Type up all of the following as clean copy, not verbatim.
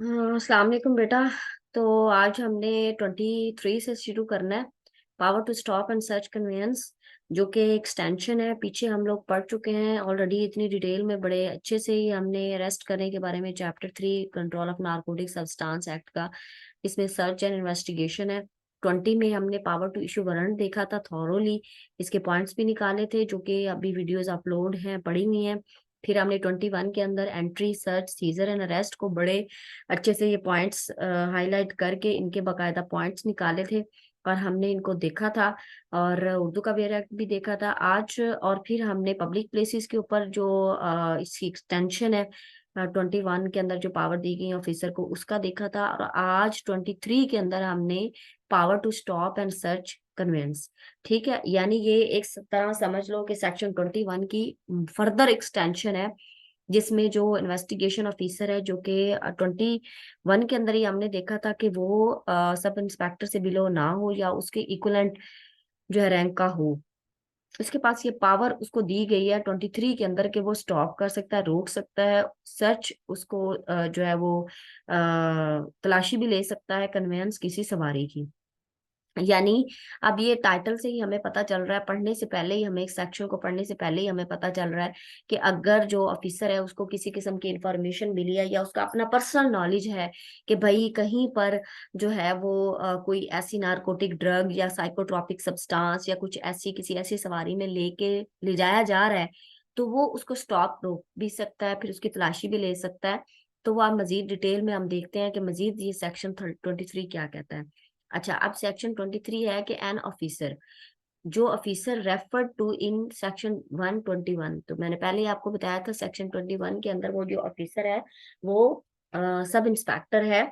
अस्सलाम वालेकुम बेटा। तो आज हमने 23 से शुरू करना है। Power to stop and search conveyance, जो कि एक्सटेंशन है। पीछे हम लोग पढ़ चुके हैं ऑलरेडी इतनी डिटेल में, बड़े अच्छे से ही हमने अरेस्ट करने के बारे में chapter 3 control of narcotic substance act का। इसमें सर्च एंड इन्वेस्टिगेशन है। 20 में हमने पावर टू इशू वारंट देखा था थॉरोली। इसके पॉइंट्स भी निकाले थे जो कि अभी वीडियोस अपलोड हैं, पड़ी हुई हैं। फिर हमने 21 के अंदर entry, search, seizure and arrest को बड़े अच्छे से ये पॉइंट्स हाईलाइट करके इनके बकायदा पॉइंट्स निकाले थे और हमने इनको देखा था। और उर्दू का वेर एक्ट भी देखा था आज। और फिर हमने पब्लिक प्लेसेस के ऊपर जो इसकी एक्सटेंशन है, 21 के अंदर जो पावर दी गई ऑफिसर को, उसका देखा था। और आज 23 के अंदर हमने power to stop and search conveyance. ठीक है, यानी ये एक तरह समझ लो कि सेक्शन 21 की फर्दर एक्सटेंशन है, जिसमें जो इन्वेस्टिगेशन ऑफिसर है, जो कि 21 के अंदर ही हमने देखा था कि वो सब इंस्पेक्टर से बिलो ना हो या उसके इक्वलेंट जो है रैंक का हो। उसके पास ये पावर उसको दी गई है 23 के अंदर कि वो स्टॉप कर सकता है, रोक सकता है सर्च, उसको जो है वो तलाशी भी ले सकता है कन्वेंस किसी सवारी की। यानी अब ये टाइटल से ही हमें पता चल रहा है, पढ़ने से पहले ही हमें, एक सेक्शन को पढ़ने से पहले ही हमें पता चल रहा है कि अगर जो ऑफिसर है उसको किसी किस्म की इंफॉर्मेशन मिली है या उसका अपना पर्सनल नॉलेज है कि भाई कहीं पर जो है वो कोई ऐसी नारकोटिक ड्रग या साइकोट्रॉपिक सब्सटेंस या कुछ ऐसी किसी ऐसी सवारी में लेके ले जाया जा रहा है, तो वो उसको स्टॉप रोक भी सकता है, फिर उसकी तलाशी भी ले सकता है। तो वो आप मजीद डिटेल में हम देखते हैं कि मजीद ये सेक्शन 23 क्या कहता है। अच्छा, अब सेक्शन 23 है कि एन ऑफिसर, जो officer referred to in section 121। तो मैंने पहले ही आपको बताया था सेक्शन 21 के अंदर वो जो ऑफिसर है वो सब इंस्पेक्टर है,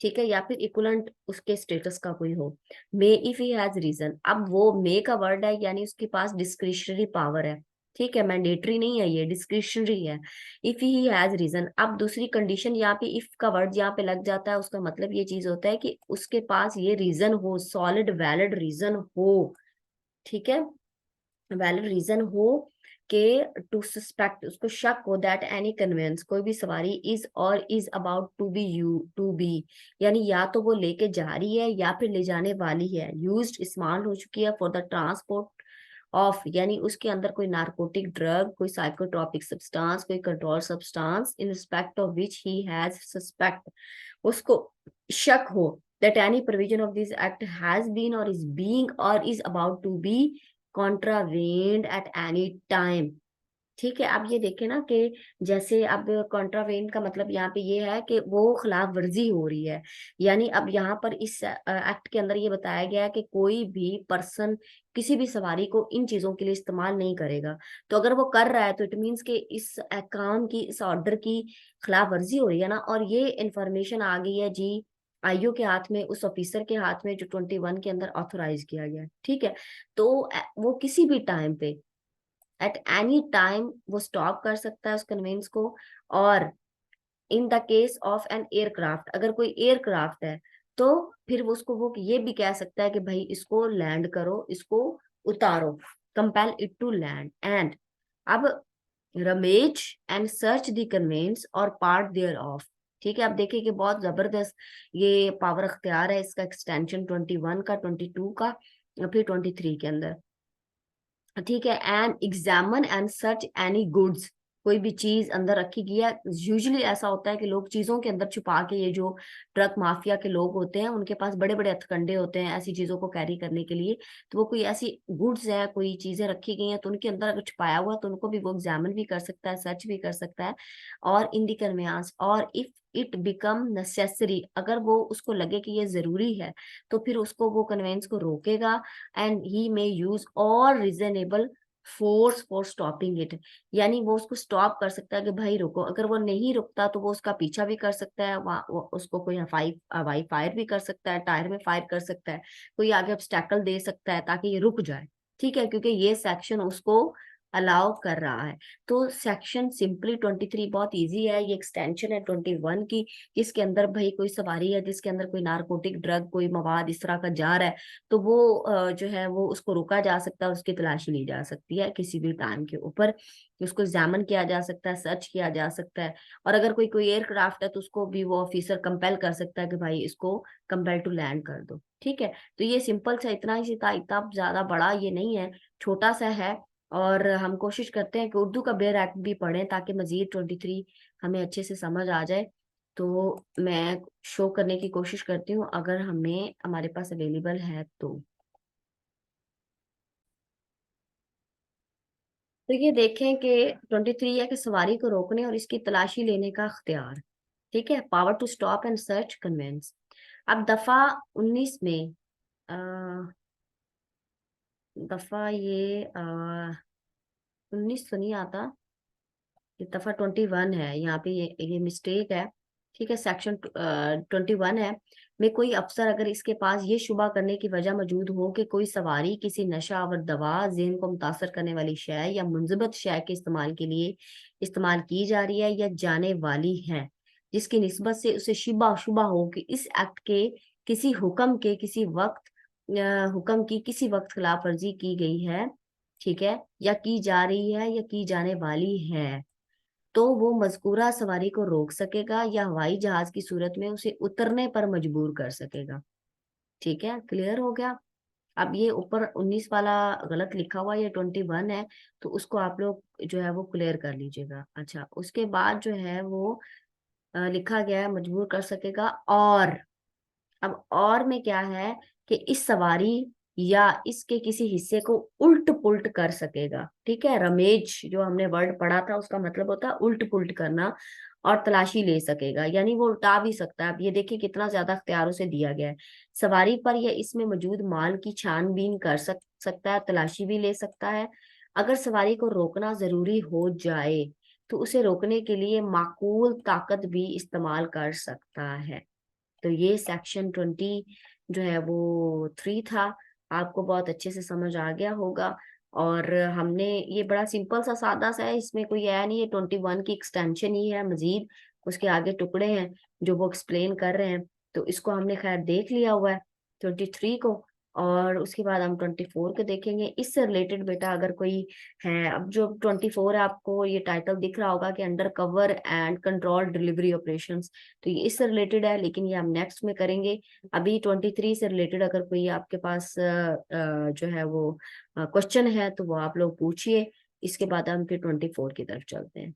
ठीक है, या फिर इक्वलेंट उसके स्टेटस का कोई हो। May if he has reason, अब वो मे का वर्ड है यानी उसके पास डिस्क्रिशनरी पावर है। ठीक है, मैंडेटरी नहीं है, ये डिस्क्रिशनरी है। इफ ही हैज रीजन, अब दूसरी कंडीशन यहाँ पे इफ का वर्ड यहाँ पे लग जाता है, उसका मतलब ये चीज होता है कि उसके पास ये रीजन हो, सॉलिड वैलिड रीजन हो। ठीक है, वैलिड रीजन हो के टू सस्पेक्ट, उसको शक हो दैट एनी कन्वेंस, कोई भी सवारी इज और is about to be you to be, यानी या तो वो लेके जा रही है या फिर ले जाने वाली है, यूज्ड इस्तेमाल हो चुकी है फॉर द ट्रांसपोर्ट ऑफ, यानी उसके अंदर कोई नारकोटिक ड्रग, कोई साइकोट्रॉपिक सब्सटेंस, कोई control substance in respect of which he has suspect, उसको शक हो that any provision of this act has been or is being or is about to be contravened at any time। ठीक है, अब ये देखे ना कि जैसे अब कॉन्ट्रावेंट का मतलब यहाँ पे ये है कि वो खिलाफ वर्जी हो रही है। यानी अब यहाँ पर इस एक्ट के अंदर ये बताया गया है कि कोई भी पर्सन किसी भी सवारी को इन चीजों के लिए इस्तेमाल नहीं करेगा। तो अगर वो कर रहा है तो इट मीन्स कि इस काम की, इस ऑर्डर की खिलाफ वर्जी हो रही है ना। और ये इंफॉर्मेशन आ गई है जी आईओ के हाथ में, उस ऑफिसर के हाथ में जो 21 के अंदर ऑथोराइज किया गया है। ठीक है, तो वो किसी भी टाइम पे, एट एनी टाइम वो स्टॉप कर सकता है उस कन्वेंस को। और in the case of an aircraft, अगर कोई एयरक्राफ्ट है तो फिर वो उसको वो ये भी कह सकता है कि भाई इसको लैंड करो, इसको उतारो, compel it to land. And अब Ramesh and search the conveyance और पार्ट देयर ऑफ। ठीक है, अब देखिए कि बहुत जबरदस्त ये पावर अख्तियार है इसका, एक्सटेंशन 21 का, 22 का, और फिर 23 के अंदर। ठीक है, and examine and search any goods, कोई भी चीज अंदर रखी गई है। यूजुअली ऐसा होता है कि लोग चीजों के अंदर छुपा के, ये जो ट्रक माफिया के लोग होते हैं उनके पास बड़े बड़े हथकंडे होते हैं ऐसी चीजों को कैरी करने के लिए। तो वो कोई ऐसी गुड्स है, कोई चीजें रखी गई हैं तो उनके अंदर अगर छुपाया हुआ है तो उनको भी वो एग्जामिन भी कर सकता है, सर्च भी कर सकता है। और इन दी कन्वेंस, और इफ इट बिकम नेसेसरी, अगर वो उसको लगे कि ये जरूरी है तो फिर उसको वो कन्वेंस को रोकेगा। And he may use all reasonable force for stopping it, यानी वो उसको स्टॉप कर सकता है कि भाई रुको। अगर वो नहीं रुकता तो वो उसका पीछा भी कर सकता है, वो उसको कोई हवाई फायर भी कर सकता है, टायर में फायर कर सकता है, कोई आगे ऑब्स्टेकल दे सकता है ताकि ये रुक जाए। ठीक है, क्योंकि ये सेक्शन उसको अलाउ कर रहा है। तो सेक्शन सिंपली 23 बहुत इजी है, ये एक्सटेंशन है 21 की, जिसके अंदर भाई कोई सवारी है जिसके अंदर कोई नारकोटिक ड्रग, कोई मवाद इस तरह का जा रहा है, तो वो जो है वो उसको रोका जा सकता है, उसकी तलाशी ली जा सकती है किसी भी टाइम के ऊपर, उसको एग्जामिन किया जा सकता है, सर्च किया जा सकता है। और अगर कोई कोई एयरक्राफ्ट है तो उसको भी वो ऑफिसर कंपेल कर सकता है कि भाई इसको कंपेल टू लैंड कर दो। ठीक है, तो ये सिंपल सा इतना ही था, इतना ज्यादा बड़ा ये नहीं है, छोटा सा है। और हम कोशिश करते हैं कि उर्दू का बेयर एक्ट भी पढ़ें ताकि मजीद 23 हमें अच्छे से समझ आ जाए। तो मैं शो करने की कोशिश करती हूँ अगर हमें हमारे पास अवेलेबल है तो ये देखें कि 23 है कि सवारी को रोकने और इसकी तलाशी लेने का अख्तियार। ठीक है, power to stop and search conveyance. अब दफा 19 में अ, दफा ये 19 तो नहीं आता, ये दफा 21 है, यहाँ पे ये मिस्टेक है। ठीक है, सेक्शन 21 है, में कोई अफसर अगर इसके पास ये शुबा करने की वजह मौजूद हो कि कोई सवारी किसी नशा आवर दवा, ज़हन को मुतासर करने वाली शय या मुंजमत शय के इस्तेमाल के लिए इस्तेमाल की जा रही है या जाने वाली है, जिसकी निस्बत से उसे शुबा शुबा हो कि इस एक्ट के किसी हुक्म के किसी वक्त हुक्म की किसी वक्त खिलाफ वर्जी की गई है, ठीक है, या की जा रही है या की जाने वाली है, तो वो मजकूरा सवारी को रोक सकेगा या हवाई जहाज की सूरत में उसे उतरने पर मजबूर कर सकेगा। ठीक है, क्लियर हो गया। अब ये ऊपर 19 वाला गलत लिखा हुआ, ये 21 है, तो उसको आप लोग जो है वो क्लियर कर लीजिएगा। अच्छा, उसके बाद जो है वो लिखा गया है मजबूर कर सकेगा। और अब और में क्या है कि इस सवारी या इसके किसी हिस्से को उल्ट पुल्ट कर सकेगा। ठीक है, रमेज जो हमने वर्ड पढ़ा था उसका मतलब होता है उल्ट पुल्ट करना। और तलाशी ले सकेगा यानी वो उल्टा भी सकता है। अब ये देखिए कितना ज्यादा अख्तियारों से दिया गया है। सवारी पर या इसमें मौजूद माल की छानबीन कर सकता है, तलाशी भी ले सकता है। अगर सवारी को रोकना जरूरी हो जाए तो उसे रोकने के लिए माकूल ताकत भी इस्तेमाल कर सकता है। तो ये सेक्शन 20 जो है वो 3 था, आपको बहुत अच्छे से समझ आ गया होगा। और हमने ये बड़ा सिंपल सा सादा सा है, इसमें कोई है नहीं, ये 21 की एक्सटेंशन ही है, मजीद उसके आगे टुकड़े हैं जो वो एक्सप्लेन कर रहे हैं। तो इसको हमने खैर देख लिया हुआ है 23 को। और उसके बाद हम 24 को देखेंगे। इससे रिलेटेड बेटा अगर कोई है, अब जो 24 है आपको ये टाइटल दिख रहा होगा कि under cover and control delivery operations, तो ये इससे रिलेटेड है, लेकिन ये हम नेक्स्ट में करेंगे। अभी 23 से रिलेटेड अगर कोई आपके पास जो है वो क्वेश्चन है तो वो आप लोग पूछिए, इसके बाद हम फिर 24 की तरफ चलते हैं।